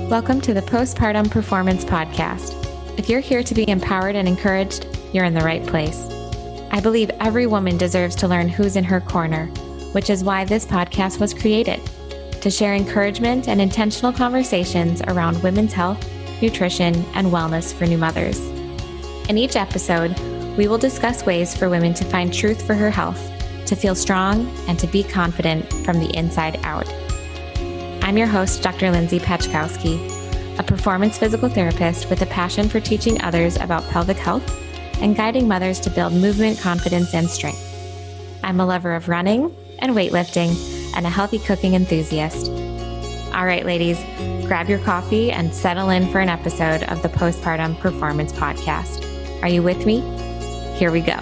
Welcome to the Postpartum Performance Podcast. If you're here to be empowered and encouraged, you're in the right place. I believe every woman deserves to learn who's in her corner, which is why this podcast was created, to share encouragement and intentional conversations around women's health, nutrition, and wellness for new mothers. In each episode, we will discuss ways for women to find truth for her health, to feel strong, and to be confident from the inside out. I'm your host, Dr. Lindsay Peczkowski, a performance physical therapist with a passion for teaching others about pelvic health and guiding mothers to build movement, confidence, and strength. I'm a lover of running and weightlifting and a healthy cooking enthusiast. All right, ladies, grab your coffee and settle in for an episode of the Postpartum Performance Podcast. Are you with me? Here we go.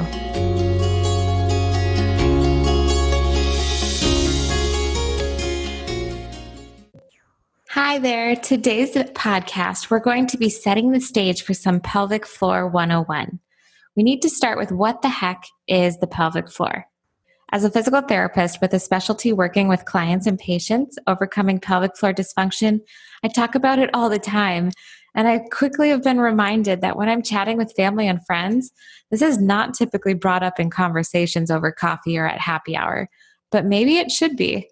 Hi there. Today's podcast, we're going to be setting the stage for some pelvic floor 101. We need to start with what the heck is the pelvic floor? As a physical therapist with a specialty working with clients and patients overcoming pelvic floor dysfunction, I talk about it all the time. And I quickly have been reminded that when I'm chatting with family and friends, this is not typically brought up in conversations over coffee or at happy hour, but maybe it should be.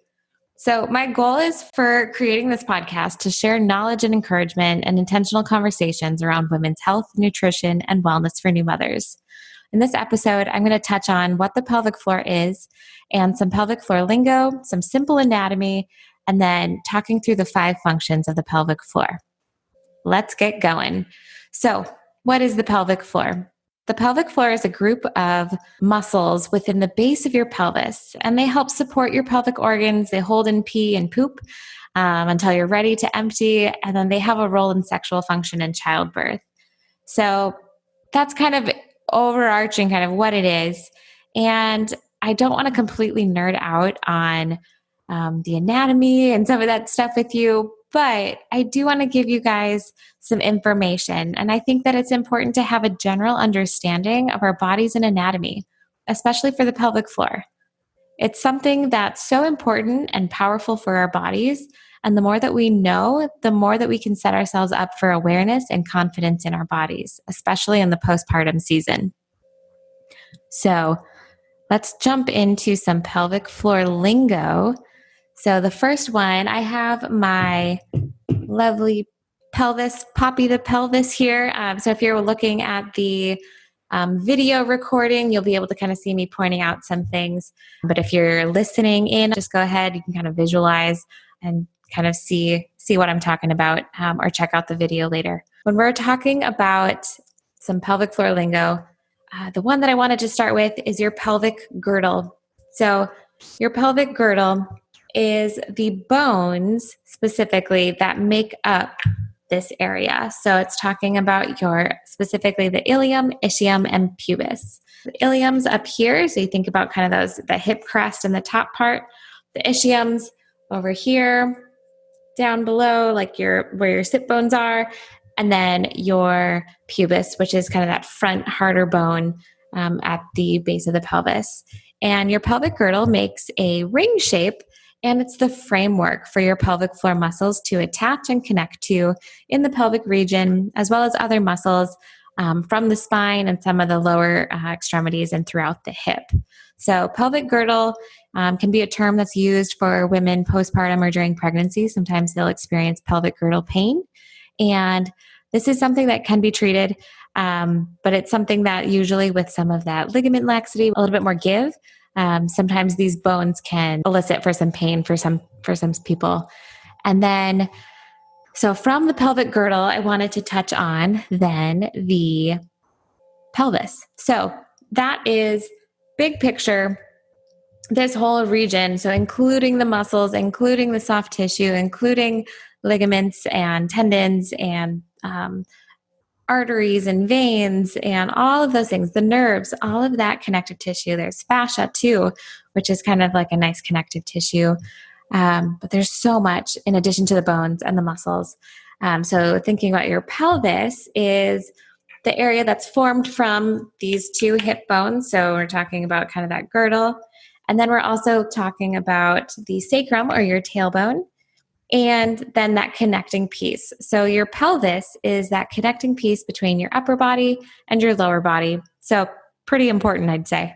So my goal is for creating this podcast to share knowledge and encouragement and intentional conversations around women's health, nutrition, and wellness for new mothers. In this episode, I'm going to touch on what the pelvic floor is and some pelvic floor lingo, some simple anatomy, and then talking through the 5 functions of the pelvic floor. Let's get going. So, what is the pelvic floor? The pelvic floor is a group of muscles within the base of your pelvis, and they help support your pelvic organs. They hold and pee and poop until you're ready to empty, and then they have a role in sexual function and childbirth. So that's kind of overarching kind of what it is. And I don't want to completely nerd out on the anatomy and some of that stuff with you, but I do want to give you guys some information. And I think that it's important to have a general understanding of our bodies and anatomy, especially for the pelvic floor. It's something that's so important and powerful for our bodies. And the more that we know, the more that we can set ourselves up for awareness and confidence in our bodies, especially in the postpartum season. So let's jump into some pelvic floor lingo. So the first one, I have my lovely pelvis, Poppy the pelvis here. So if you're looking at the video recording, you'll be able to kind of see me pointing out some things. But if you're listening in, just go ahead. You can kind of visualize and kind of see what I'm talking about, or check out the video later. When we're talking about some pelvic floor lingo, the one that I wanted to start with is your pelvic girdle. So your pelvic girdle is the bones specifically that make up this area. So it's talking about specifically the ilium, ischium, and pubis. The ilium's up here, so you think about kind of the hip crest and the top part. The ischium's over here, down below, like where your sit bones are, and then your pubis, which is kind of that front harder bone at the base of the pelvis. And your pelvic girdle makes a ring shape, and it's the framework for your pelvic floor muscles to attach and connect to in the pelvic region, as well as other muscles from the spine and some of the lower extremities and throughout the hip. So pelvic girdle can be a term that's used for women postpartum or during pregnancy. Sometimes they'll experience pelvic girdle pain. And this is something that can be treated, but it's something that usually with some of that ligament laxity, a little bit more give, sometimes these bones can elicit for some pain for some people. And then, so from the pelvic girdle, I wanted to touch on then the pelvis. So that is big picture, this whole region. So including the muscles, including the soft tissue, including ligaments and tendons and arteries and veins and all of those things, the nerves, all of that connective tissue. There's fascia too, which is kind of like a nice connective tissue. But there's so much in addition to the bones and the muscles. So thinking about your pelvis is the area that's formed from these 2 hip bones. So we're talking about kind of that girdle. And then we're also talking about the sacrum or your tailbone. and then that connecting piece. So your pelvis is that connecting piece between your upper body and your lower body. So pretty important, I'd say.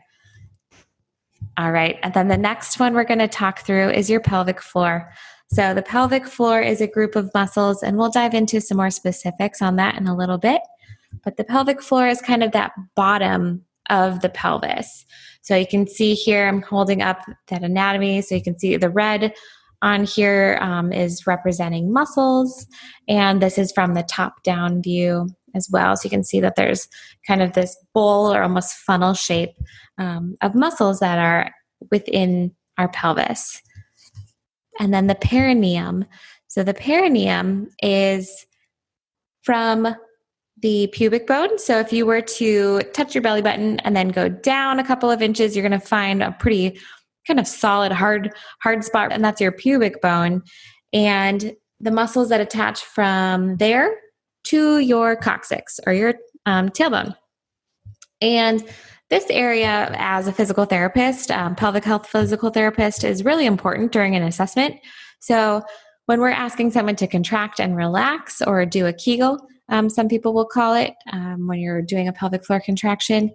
All right. And then the next one we're going to talk through is your pelvic floor. So the pelvic floor is a group of muscles, and we'll dive into some more specifics on that in a little bit. But the pelvic floor is kind of that bottom of the pelvis. So you can see here, I'm holding up that anatomy. So you can see the red on here is representing muscles. And this is from the top down view as well. So you can see that there's kind of this bowl or almost funnel shape of muscles that are within our pelvis. And then the perineum. So the perineum is from the pubic bone. So if you were to touch your belly button and then go down a couple of inches, you're going to find a pretty kind of solid, hard spot, and that's your pubic bone. And the muscles that attach from there to your coccyx or your tailbone. And this area, as a physical therapist, pelvic health physical therapist, is really important during an assessment. So when we're asking someone to contract and relax or do a Kegel, some people will call it, when you're doing a pelvic floor contraction,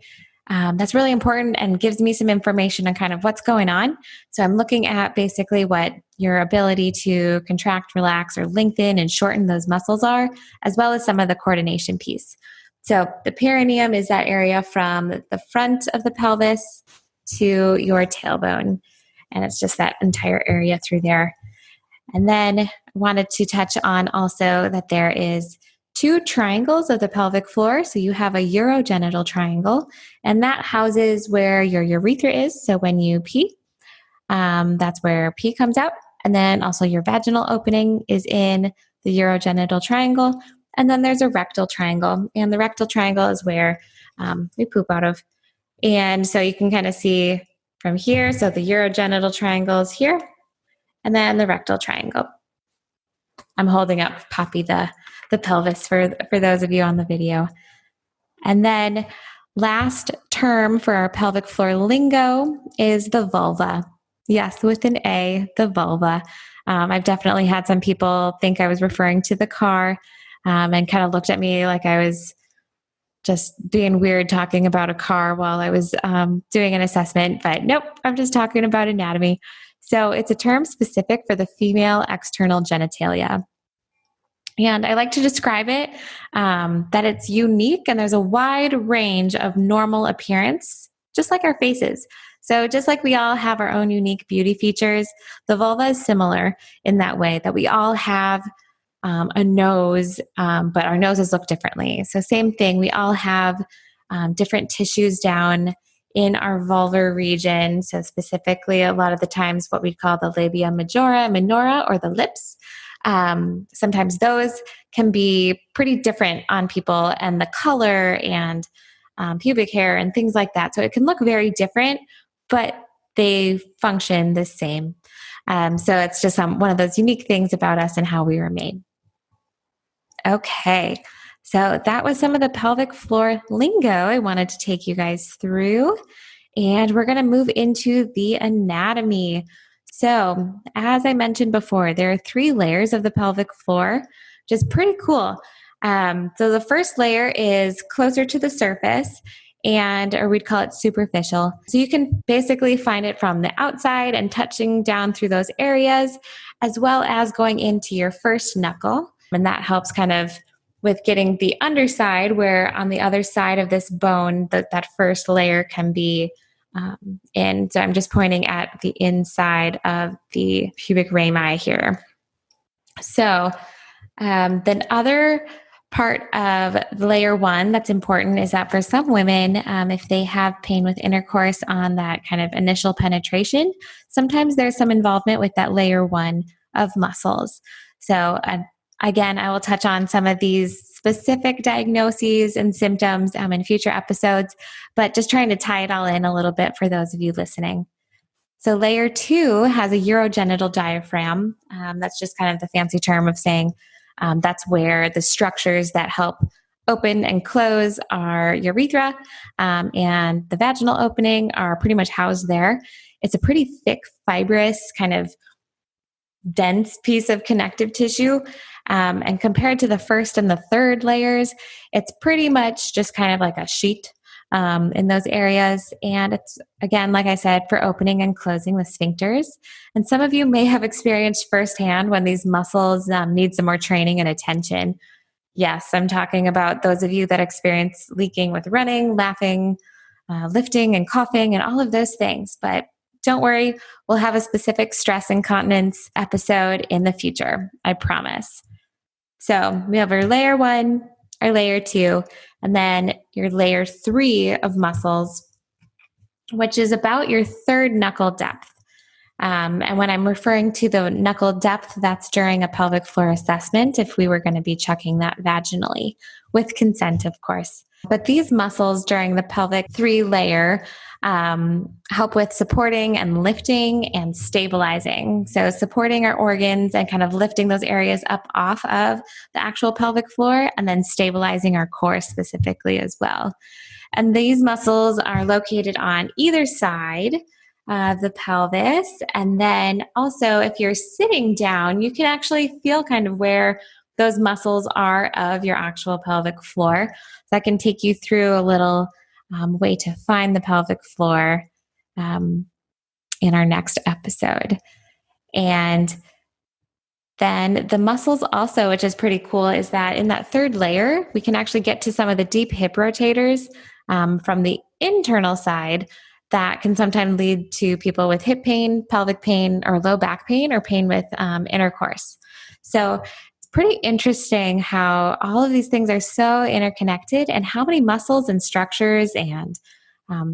that's really important and gives me some information on kind of what's going on. So I'm looking at basically what your ability to contract, relax, or lengthen and shorten those muscles are, as well as some of the coordination piece. So the perineum is that area from the front of the pelvis to your tailbone. And it's just that entire area through there. And then I wanted to touch on also that there is 2 triangles of the pelvic floor. So you have a urogenital triangle, and that houses where your urethra is. So when you pee, that's where pee comes out. And then also your vaginal opening is in the urogenital triangle. And then there's a rectal triangle, and the rectal triangle is where we poop out of. And so you can kind of see from here. So the urogenital triangle is here, and then the rectal triangle. I'm holding up Poppy, the pelvis for those of you on the video. And then last term for our pelvic floor lingo is the vulva. Yes, with an A, the vulva. I've definitely had some people think I was referring to the car and kind of looked at me like I was just being weird talking about a car while I was doing an assessment. But nope, I'm just talking about anatomy. So it's a term specific for the female external genitalia. And I like to describe it that it's unique and there's a wide range of normal appearance, just like our faces. So just like we all have our own unique beauty features, the vulva is similar in that way that we all have a nose, but our noses look differently. So same thing, we all have different tissues down in our vulvar region. So specifically, a lot of the times what we call the labia majora, minora, or the lips. Sometimes those can be pretty different on people, and the color and pubic hair and things like that. So it can look very different, but they function the same. So it's just one of those unique things about us and how we were made. Okay, so that was some of the pelvic floor lingo I wanted to take you guys through. And we're going to move into the anatomy. So, as I mentioned before, there are 3 layers of the pelvic floor, which is pretty cool. So the first layer is closer to the surface, or we'd call it superficial. So you can basically find it from the outside and touching down through those areas, as well as going into your first knuckle. And that helps kind of with getting the underside, where on the other side of this bone, that first layer can be in. So I'm just pointing at the inside of the pubic rami here. So the other part of layer 1 that's important is that for some women, if they have pain with intercourse on that kind of initial penetration, sometimes there's some involvement with that layer 1 of muscles. So again, I will touch on some of these specific diagnoses and symptoms in future episodes, but just trying to tie it all in a little bit for those of you listening. So layer 2 has a urogenital diaphragm. That's just kind of the fancy term of saying that's where the structures that help open and close our urethra and the vaginal opening are pretty much housed there. It's a pretty thick, fibrous kind of dense piece of connective tissue. And compared to the first and the third layers, it's pretty much just kind of like a sheet in those areas. And it's, again, like I said, for opening and closing the sphincters. And some of you may have experienced firsthand when these muscles need some more training and attention. Yes, I'm talking about those of you that experience leaking with running, laughing, lifting and coughing and all of those things. But don't worry, we'll have a specific stress incontinence episode in the future, I promise. So we have our layer 1, our layer 2, and then your layer 3 of muscles, which is about your third knuckle depth. And when I'm referring to the knuckle depth, that's during a pelvic floor assessment if we were going to be checking that vaginally, with consent, of course. But these muscles during the pelvic 3 layer help with supporting and lifting and stabilizing. So supporting our organs and kind of lifting those areas up off of the actual pelvic floor, and then stabilizing our core specifically as well. And these muscles are located on either side of the pelvis. And then also, if you're sitting down, you can actually feel kind of where those muscles are of your actual pelvic floor. So I can take you through a little way to find the pelvic floor in our next episode. And then the muscles also, which is pretty cool, is that in that third layer, we can actually get to some of the deep hip rotators from the internal side that can sometimes lead to people with hip pain, pelvic pain, or low back pain, or pain with intercourse. So it's pretty interesting how all of these things are so interconnected, and how many muscles and structures and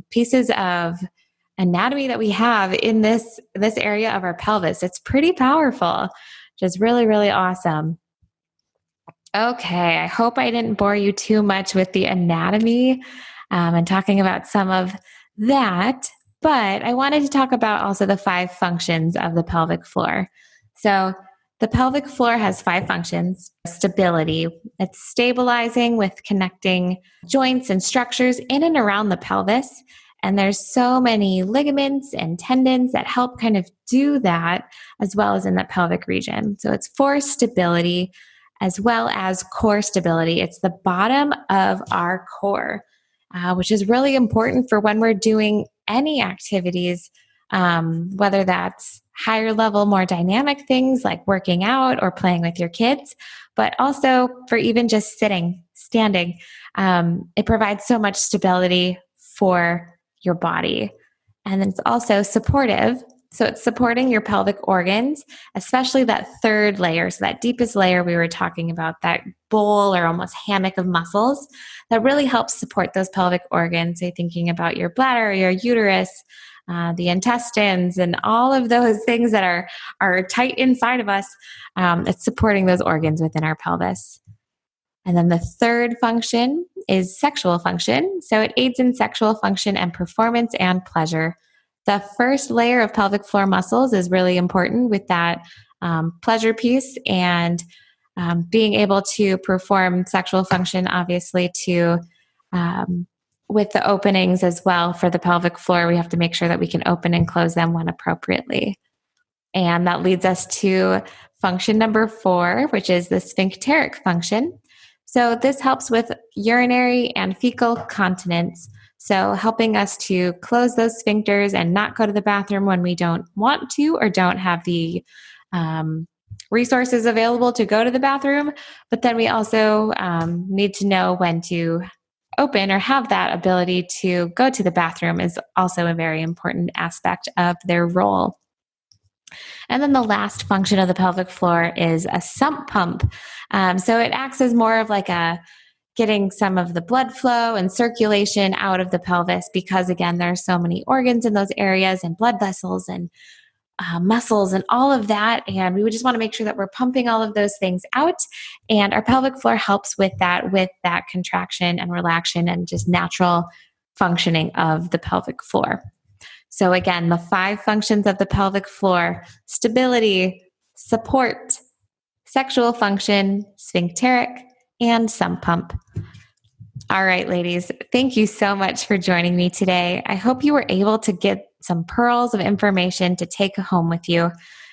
pieces of anatomy that we have in this area of our pelvis. It's pretty powerful, which is really, really awesome. Okay, I hope I didn't bore you too much with the anatomy and talking about some of that, but I wanted to talk about also the 5 functions of the pelvic floor. So the pelvic floor has 5 functions. Stability, it's stabilizing with connecting joints and structures in and around the pelvis. And there's so many ligaments and tendons that help kind of do that, as well as in that pelvic region. So it's for stability as well as core stability. It's the bottom of our core, which is really important for when we're doing any activities, whether that's higher level, more dynamic things like working out or playing with your kids, but also for even just standing. It provides so much stability for your body. And then it's also supportive. So it's supporting your pelvic organs, especially that third layer. So that deepest layer we were talking about, that bowl or almost hammock of muscles that really helps support those pelvic organs. So thinking about your bladder, your uterus, the intestines, and all of those things that are tight inside of us. It's supporting those organs within our pelvis. And then the third function is sexual function. So it aids in sexual function and performance and pleasure. The first layer of pelvic floor muscles is really important with that pleasure piece and being able to perform sexual function, obviously, with the openings as well for the pelvic floor. We have to make sure that we can open and close them when appropriately. And that leads us to function number 4, which is the sphincteric function. So this helps with urinary and fecal continence. So helping us to close those sphincters and not go to the bathroom when we don't want to or don't have the resources available to go to the bathroom. But then we also need to know when to open or have that ability to go to the bathroom is also a very important aspect of their role. And then the last function of the pelvic floor is a sump pump. So it acts as more of like getting some of the blood flow and circulation out of the pelvis because, again, there are so many organs in those areas and blood vessels and muscles and all of that. And we would just want to make sure that we're pumping all of those things out. And our pelvic floor helps with that contraction and relaxation and just natural functioning of the pelvic floor. So again, the 5 functions of the pelvic floor: stability, support, sexual function, sphincteric, and sump pump. All right, ladies, thank you so much for joining me today. I hope you were able to get some pearls of information to take home with you.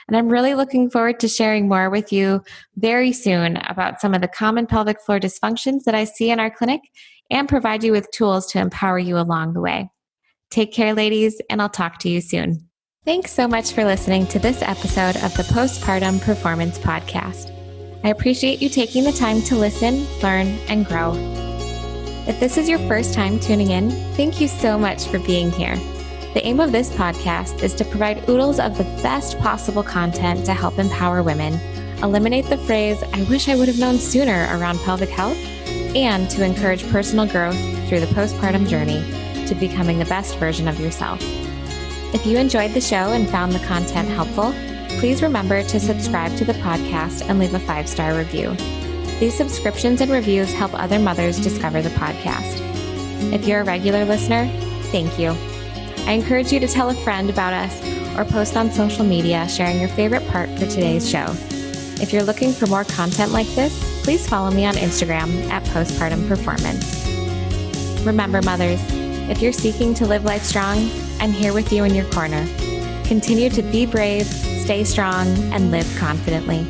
And I'm really looking forward to sharing more with you very soon about some of the common pelvic floor dysfunctions that I see in our clinic and provide you with tools to empower you along the way. Take care, ladies, and I'll talk to you soon. Thanks so much for listening to this episode of the Postpartum Performance Podcast. I appreciate you taking the time to listen, learn, and grow. If this is your first time tuning in, thank you so much for being here. The aim of this podcast is to provide oodles of the best possible content to help empower women, eliminate the phrase, "I wish I would have known sooner" around pelvic health, and to encourage personal growth through the postpartum journey to becoming the best version of yourself. If you enjoyed the show and found the content helpful, please remember to subscribe to the podcast and leave a 5-star review. These subscriptions and reviews help other mothers discover the podcast. If you're a regular listener, thank you. I encourage you to tell a friend about us or post on social media sharing your favorite part for today's show. If you're looking for more content like this, please follow me on Instagram at Postpartum Performance. Remember, mothers, if you're seeking to live life strong, I'm here with you in your corner. Continue to be brave, stay strong, and live confidently.